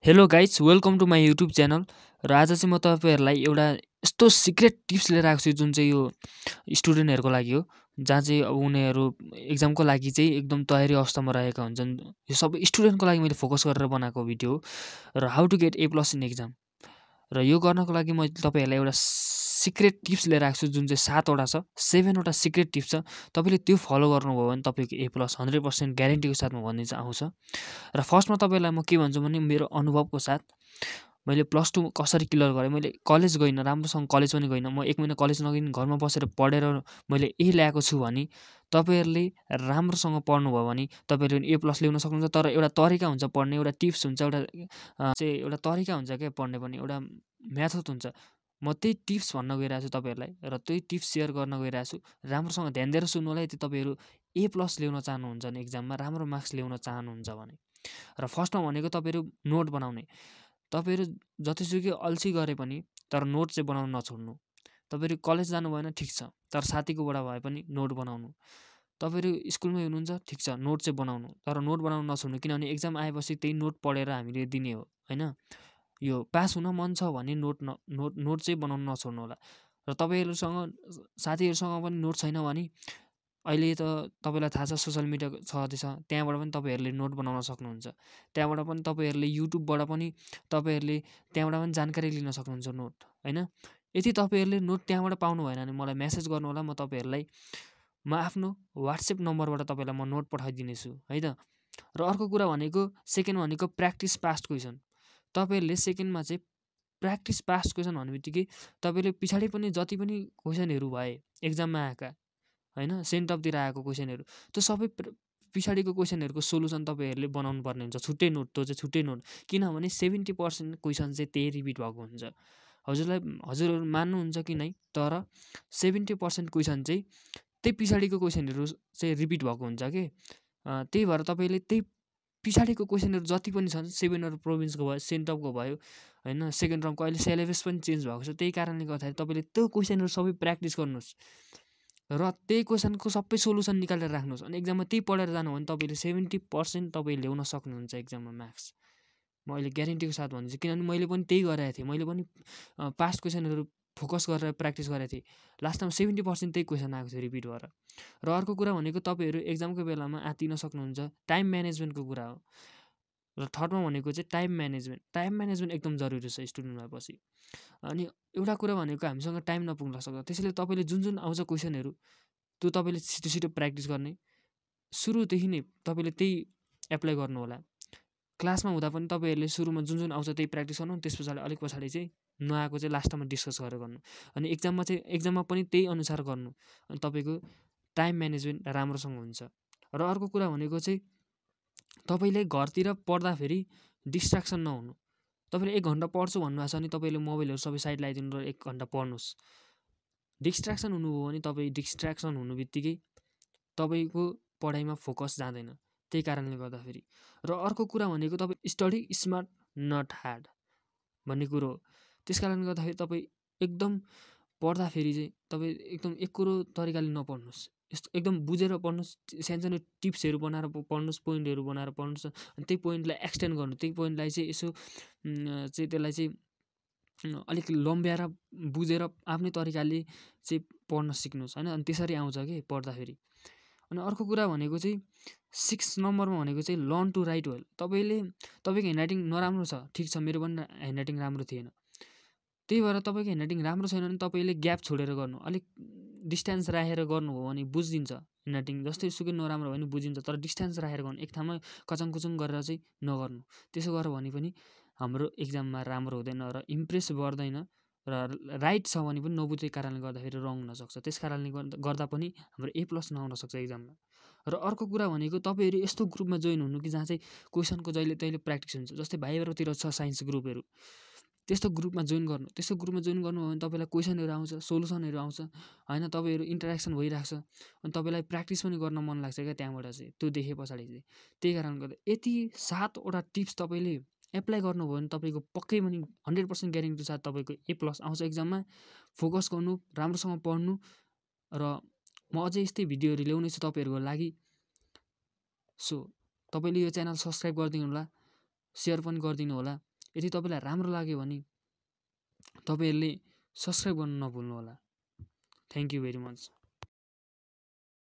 Hello guys welcome to my YouTube channel. र आज चाहिँ म तपाईँहरूलाई एउटा यस्तो सिक्रेट टिप्स लिएर आएको छु जुन चाहिँ यो स्टुडेन्टहरूको लागि हो, जहाँ चाहिँ अब उनीहरू एक्जामको लागि चाहिँ एकदम तयारी अवस्थामा रहेका हुन्छन्। यो सबै स्टुडेन्टको लागि मैले फोकस गरेर बनाएको भिडियो हो र how to get A+ in exam. र यो गर्नको लागि मैले तपाईँहरूलाई एउटा सिक्रेट टिप्स लिएर आएको छु जुन चाहिँ 7वटा छ, 7वटा सिक्रेट टिप्स छ। तपाईँले त्यो फलो गर्नुभयो भने तपाईँको A+ 100% ग्यारेन्टीको साथमा भनिदिन्छ आउँछ। र फर्स्टमा तपाईँलाई म के भन्छु भने मेरो अनुभवको साथ मैले +2 कसरी क्लियर गरेँ। मैले कलेज गइनँ, राम्रोसँग कलेज पनि गइनँ। म 1 महिना कलेज नगइकन घरमा बसेर पढेर मैले ए ल्याएको छु भने तपाईँहरूले राम्रोसँग पढ्नुभयो भने तपाईँहरूले A+ ल्याउन सक्नुहुन्छ। तर एउटा तरिका हुन्छ पढ्ने, एउटा टिप्स हुन्छ, चाहिँ एउटा तरिका हुन्छ क्या पढ्ने पनि, एउटा मेथड हुन्छ। म त्यही टिप्स भन्न गइरहेको छु तपाईँहरूलाई र त्यही टिप्स सेयर गर्न गइरहेको छु। राम्रोसँग ध्यान दिएर सुन्नु होला यदि तपाईँहरू A+ ल्याउन चाहनुहुन्छ भने एक्जाममा राम्रो मार्क्स ल्याउन चाहनुहुन्छ भने। र फर्स्टमा भनेको तपाईँहरू नोट बनाउने। तपाईँहरू जतिसुकै अल्छी गरे पनि तर नोट चाहिँ बनाउन नछोड्नु। तपाईँहरू कलेज जानु भएन ठिक छ, तर साथीकोबाट भए पनि नोट बनाउनु। तपाईँहरू स्कुलमै हुनुहुन्छ ठिक छ, नोट चाहिँ बनाउनु, तर नोट बनाउन नछोड्नु। किनभने एक्जाम आएपछि त्यही नोट पढेर हामीले दिने हो होइन। यो पास हुन मन छ भने नोट चाहिँ बनाउन नछोड्नु होला। र तपाईँहरूसँग साथीहरूसँग पनि नोट छैन भने अहिले त तपाईँलाई थाहा छ सोसियल मिडिया छँदैछ, त्यहाँबाट पनि तपाईँहरूले नोट बनाउन सक्नुहुन्छ। त्यहाँबाट पनि तपाईँहरूले युट्युबबाट पनि तपाईँहरूले त्यहाँबाट पनि जानकारी लिन सक्नुहुन्छ नोट होइन। यदि तपाईँहरूले नोट त्यहाँबाट पाउनु भएन भने मलाई मेसेज गर्नु होला, म तपाईँहरूलाई आफ्नो वाट्सएप नम्बरबाट तपाईँलाई म नोट पठाइदिनेछु है त। र अर्को कुरा भनेको सेकेन्ड भनेको प्र्याक्टिस पास्ट क्वेसन। तपाईँहरूले सेकेन्डमा चाहिँ प्र्याक्टिस पास्ट क्वेसन भन्ने बित्तिकै तपाईँले पछाडि पनि जति पनि क्वेसनहरू भए एक्जाममा आएका होइन, सेन्टअपतिर आएको क्वेसनहरू, त्यो सबै पछाडिको क्वेसनहरूको सोल्युसन तपाईँहरूले बनाउनु पर्ने हुन्छ, छुट्टै नोट। त्यो चाहिँ छुट्टै नोट, किनभने 70% क्वेसन चाहिँ त्यही रिपिट भएको हुन्छ। हजुरहरू मान्नुहुन्छ कि नै, तर 70% क्वेसन चाहिँ त्यही पछाडिको क्वेसनहरू चाहिँ रिपिट भएको हुन्छ कि। त्यही भएर तपाईँले त्यही पछाडिको क्वेसनहरू जति पनि छन्, 7 प्रोभिन्सको भयो, सेन्टअपको भयो होइन, सेकेन्ड टर्मको अहिले सिलेबस पनि चेन्ज भएको छ। त्यही कारणले गर्दाखेरि तपाईँले त्यो क्वेसनहरू सबै प्र्याक्टिस गर्नुहोस् र त्यही क्वेसनको सबै सोल्युसन निकालेर राख्नुहोस्। अनि एक्जाममा त्यही पढेर जानु भने तपाईँले 70% तपाईँ ल्याउन सक्नुहुन्छ एक्जाममा मार्क्स। म अहिले ग्यारेन्टीको साथ भन्छु, किनभने मैले पनि त्यही गरेको थिएँ। मैले पनि पास्ट क्वेसनहरू फोकस गरेर प्र्याक्टिस गरेको थिएँ। लास्टमा 70% त्यही क्वेसन आएको थियो रिपिट भएर। र अर्को कुरा भनेको तपाईँहरू एक्जामको बेलामा आत्तिन सक्नुहुन्छ, टाइम म्यानेजमेन्टको कुरा हो। र थर्डमा भनेको चाहिँ टाइम म्यानेजमेन्ट। टाइम म्यानेजमेन्ट एकदम जरुरी छ स्टुडेन्ट भएपछि। अनि एउटा कुरा भनेको हामीसँग टाइम नपुग्न सक्छ, त्यसैले तपाईँले जुन जुन आउँछ क्वेसनहरू त्यो तपाईँले छिटो छिटो प्र्याक्टिस गर्ने। सुरुदेखि नै तपाईँले त्यही एप्लाई गर्नु होला। क्लासमा हुँदा पनि तपाईँहरूले सुरुमा जुन जुन आउँछ त्यही प्र्याक्टिस गर्नु, त्यस पछाडि अलिक पछाडि चाहिँ नआएको चाहिँ लास्टमा डिस्कस गरेर गर्नु। अनि एक्जाममा पनि त्यही अनुसार गर्नु। अनि तपाईँको टाइम म्यानेजमेन्ट राम्रोसँग हुन्छ। र अर्को कुरा भनेको चाहिँ तपाईँले घरतिर पढ्दाखेरि डिस्ट्र्याक्सन नहुनु। तपाईँले 1 घन्टा पढ्छु भन्नुभएको छ भने तपाईँले मोबाइलहरू सबै साइड लगाइदिनु र 1 घन्टा पढ्नुहोस्। डिस्ट्र्याक्सन हुनुभयो भने तपाईँ डिस्ट्र्याक्सन हुनु बित्तिकै तपाईँको पढाइमा फोकस जाँदैन। त्यही कारणले गर्दाखेरि। र अर्को कुरा भनेको तपाईँ स्टडी स्मार्ट नट हार्ड भन्ने कुरो हो। त्यस कारणले गर्दाखेरि तपाईँ एकदम पढ्दाखेरि चाहिँ तपाईँ एकदम एकोरो तरिकाले नपढ्नुहोस्, यस्तो एकदम बुझेर पढ्नुहोस्। सानसानो टिप्सहरू बनाएर पढ्नुहोस्, पोइन्टहरू बनाएर पढ्नुहोस्। अनि त्यही पोइन्टलाई एक्सटेन्ड गर्नु, त्यही पोइन्टलाई चाहिँ यसो चाहिँ त्यसलाई चाहिँ अलिक लम्ब्याएर बुझेर आफ्नै तरिकाले चाहिँ पढ्न सिक्नुहोस् होइन। अनि त्यसरी आउँछ कि पढ्दाखेरि। अनि अर्को कुरा भनेको चाहिँ 6 नम्बरमा भनेको चाहिँ लर्न टु राइट वेल। तपाईँको ह्यान्डराइटिङ नराम्रो छ, ठिक छ, मेरो पनि ह्यान्डराइटिङ राम्रो थिएन। त्यही भएर तपाईँको ह्यान्डराइटिङ राम्रो छैन भने तपाईँले ग्याप छोडेर गर्नु, अलिक डिस्टेन्स राखेर गर्नुभयो भने बुझिदिन्छ। ह्यान्डराइटिङ जस्तै सुकै नराम्रो भयो भने बुझिन्छ, तर डिस्टेन्स राखेर गर्नु, एक ठाउँमा कचङकुचुङ गरेर चाहिँ नगर्नु। त्यसो गर्यो भने पनि हाम्रो एक्जाममा राम्रो हुँदैन र इम्प्रेस बढ्दैन। र राइट छ भने पनि नबुझेको कारणले गर्दाखेरि रङ हुनसक्छ। त्यस कारणले गर्दा पनि हाम्रो A+ नआउन सक्छ एक्जाममा। र अर्को कुरा भनेको तपाईँहरू यस्तो ग्रुपमा जोइन हुनु कि जहाँ चाहिँ क्वेसनको जहिले तहिले प्र्याक्टिस हुन्छ। जस्तै भाइहरूतिर छ साइन्स ग्रुपहरू, त्यस्तो ग्रुपमा जोइन गर्नु। त्यस्तो ग्रुपमा जोइन गर्नुभयो भने तपाईँलाई क्वेसनहरू आउँछ, सोल्युसनहरू आउँछ होइन, तपाईँहरू इन्टरेक्सन भइरहेको छ। अनि तपाईँलाई प्र्याक्टिस पनि गर्न मन लाग्छ क्या त्यहाँबाट चाहिँ, त्यो देखे पछाडि चाहिँ। त्यही कारणले गर्दा यति 7वटा टिप्स तपाईँले एप्लाई गर्नुभयो भने तपाईँको पक्कै पनि 100% ग्यारेन्टी साथ तपाईँको A+ आउँछ एक्जाममा। फोकस गर्नु, राम्रोसँग पढ्नु। र म अझै यस्तै भिडियोहरू ल्याउने छु तपाईँहरूको लागि। सो तपाईँले यो च्यानल सब्सक्राइब गरिदिनु होला, सेयर पनि गरिदिनु होला। यदि तपाईँलाई राम्रो लाग्यो भने तपाईँहरूले सब्सक्राइब गर्न नभुल्नुहोला। Thank you very much.